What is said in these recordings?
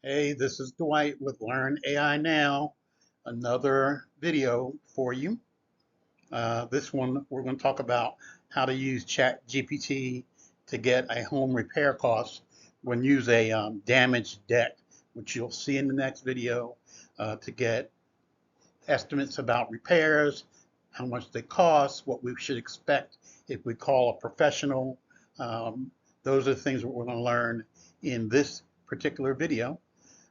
Hey, this is Dwight with Learn AI Now, another video for you. This one, we're going to talk about how to use ChatGPT to get a home repair cost when you use a damaged deck, which you'll see in the next video, to get estimates about repairs, how much they cost, what we should expect if we call a professional. Um, those are the things that we're going to learn in this particular video.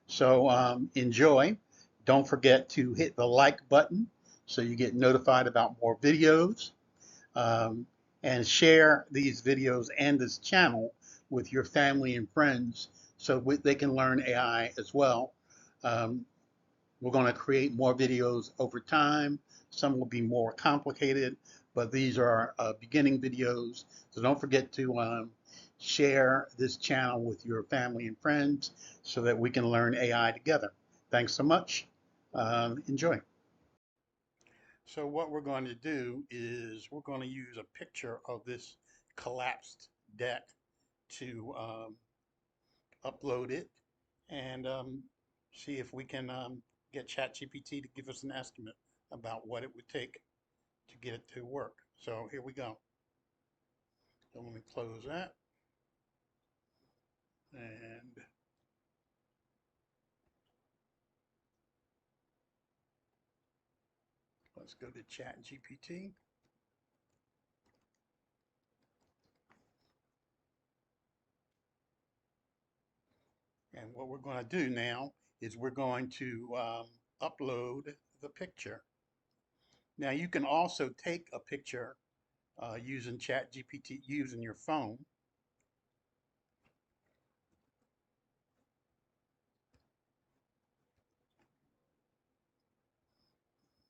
So enjoy. Don't forget to hit the like button so you get notified about more videos. Um, and share these videos and this channel with your family and friends so they can learn AI as well. Um, we're going to create more videos over time. Some will be more complicated, but these are beginning videos. So don't forget to share this channel with your family and friends so that we can learn AI together. Thanks so much. Enjoy. So what we're going to do is we're going to use a picture of this collapsed deck to upload it and see if we can get ChatGPT to give us an estimate about what it would take to get it to work. So here we go. So let me close that and let's go to ChatGPT. And what we're going to do now is we're going to upload the picture. Now you can also take a picture using ChatGPT using your phone.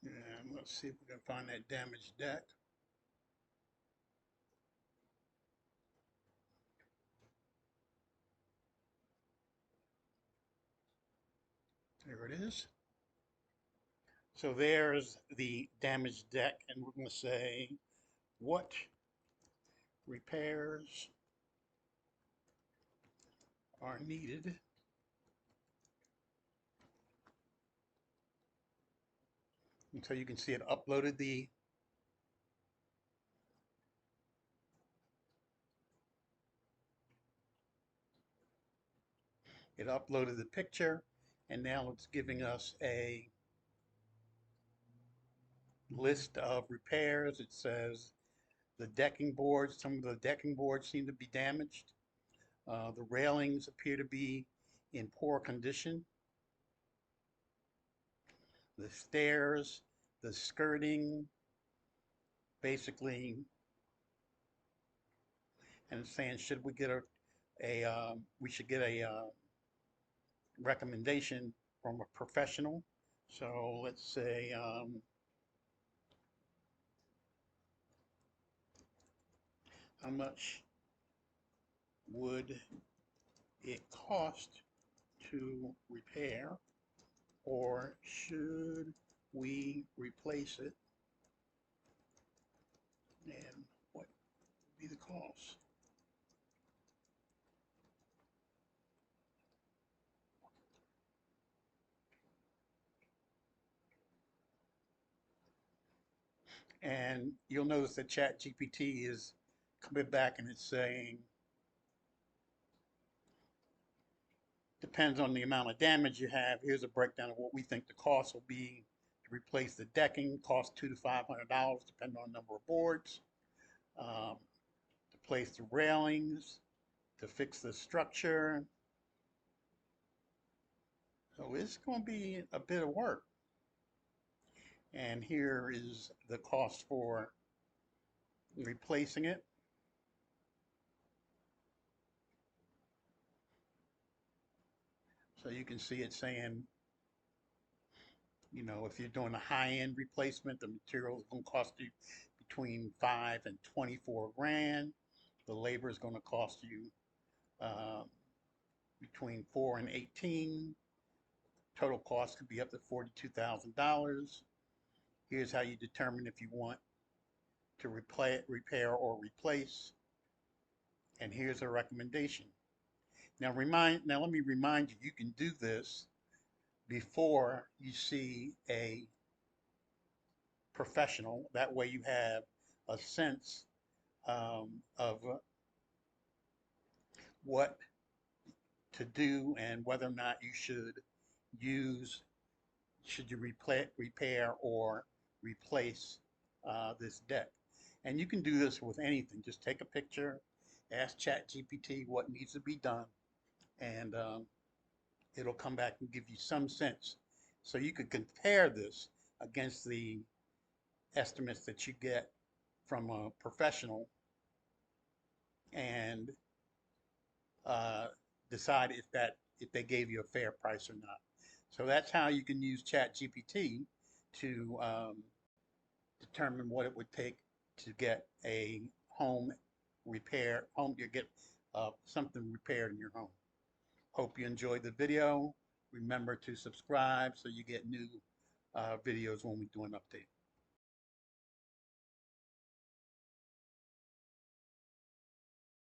And let's see if we can find that damaged deck. There it is. So there's the damaged deck, and we're going to say what repairs are needed. And so you can see it uploaded the picture, and now it's giving us a list of repairs. It says the decking boards, some of the decking boards seem to be damaged. The railings appear to be in poor condition. The stairs, the skirting, basically, and it's saying should we get we should get a recommendation from a professional. So let's say how much would it cost to repair, or should we replace it, and what would be the cost? And you'll notice that ChatGPT is coming back and it's saying, depends on the amount of damage you have. Here's a breakdown of what we think the cost will be to replace the decking. Cost $200 to $500, depending on the number of boards. To place the railings, to fix the structure. So it's going to be a bit of work. And here is the cost for replacing it. So you can see it saying, you know, if you're doing a high-end replacement, the material is going to cost you between 5 and 24 grand. The labor is going to cost you uh, between 4 and 18. Total cost could be up to $42,000. Here's how you determine if you want to repair or replace. And here's a recommendation. Now let me remind you, you can do this before you see a professional. That way you have a sense of what to do and whether or not you should you repair or replace this deck. And you can do this with anything. Just take a picture, ask ChatGPT what needs to be done, and it'll come back and give you some sense. So you could compare this against the estimates that you get from a professional and uh, decide if they gave you a fair price or not. So that's how you can use ChatGPT to determine what it would take to get a home to get something repaired in your home. Hope you enjoyed the video. Remember to subscribe so you get new videos when we do an update.